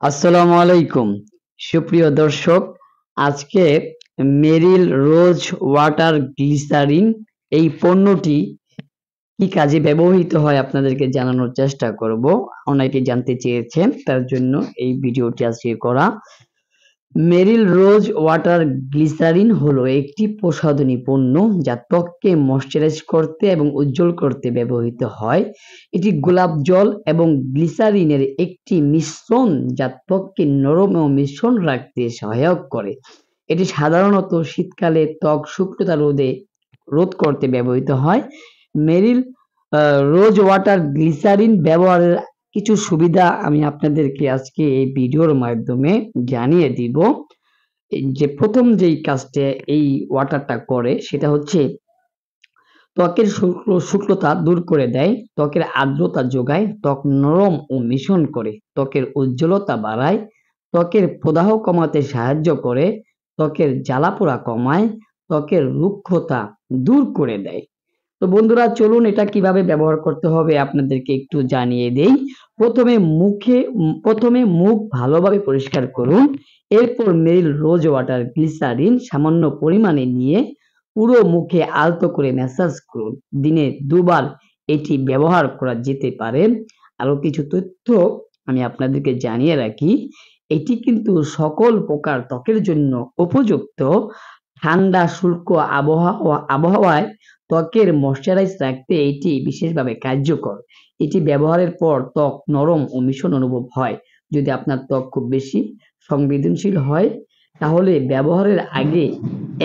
আসসালামু আলাইকুম সুপ্রিয় দর্শক। আজকে মেরিল রোজ ওয়াটার গ্লিসারিন এই পণ্যটি কি কাজে ব্যবহৃত হয় আপনাদেরকে জানানোর চেষ্টা করব। অনেকে জানতে চেয়েছেন, তার জন্য এই ভিডিওটি আজকে করা। মেরিল রোজ ওয়াটার গ্লিসারিন হলো একটি প্রসাধনী পণ্য যা ত্বককে ময়শ্চারাইজ করতে এবং উজ্জ্বল করতে ব্যবহৃত হয়। এটি গোলাপ জল এবং গ্লিসারিনের একটি মিশ্রণ যা ত্বককে নরম ও মিশ্রণ রাখতে সহায়ক করে। এটি সাধারণত শীতকালে ত্বক শুষ্কতা রোধ করতে ব্যবহৃত হয়। মেরিল রোজ ওয়াটার গ্লিসারিন ব্যবহারের কিছু সুবিধা আমি আপনাদেরকে আজকে এই ভিডিওর মাধ্যমে জানিয়ে দিব। যে প্রথম যেই কাজটা এই ওয়াটারটা করে সেটা হচ্ছে ত্বকের শুষ্কতা দূর করে দেয়, ত্বকের আর্দ্রতা যোগায়, ত্বক নরম ও মিশন করে, ত্বকের উজ্জ্বলতা বাড়ায়, ত্বকের প্রদাহ কমাতে সাহায্য করে, ত্বকের জ্বালাপোড়া কমায়, ত্বকের রুক্ষতা দূর করে দেয়। তো বন্ধুরা, চলুন এটা কিভাবে ব্যবহার করতে হবে আপনাদেরকে একটু জানিয়ে দেই। প্রথমে মুখ ভালোভাবে পরিষ্কার করুন। এরপর মেরিল রোজ ওয়াটার গ্লিসারিন সামান্য পরিমাণে নিয়ে পুরো মুখে আলতো করে ম্যাসাজ করুন। দিনে ২ বার এটি ব্যবহার করা যেতে পারে। আরো কিছু তথ্য আমি আপনাদেরকে জানিয়ে রাখি। এটি কিন্তু সকল প্রকার ত্বকের জন্য উপযুক্ত। ঠান্ডা শুষ্ক আবহাওয়ায় ত্বকের ময়শ্চারাইজ রাখতে এটি বিশেষভাবে কার্যকর। এটি ব্যবহারের পর ত্বক নরম ও মিশন অনুভব হয়। যদি আপনার ত্বক খুব বেশি সংবেদনশীল হয় তাহলে ব্যবহারের আগে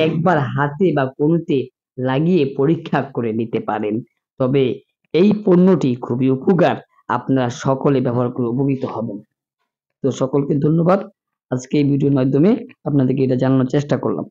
একবার হাতে বা কনুতে লাগিয়ে পরীক্ষা করে নিতে পারেন। তবে এই পণ্যটি খুবই উপকার। আপনারা সকলে ব্যবহার করে উপকৃত হবেন। তো সকলকে ধন্যবাদ। আজকে এই ভিডিওর মাধ্যমে আপনাদেরকে এটা জানানোর চেষ্টা করলাম।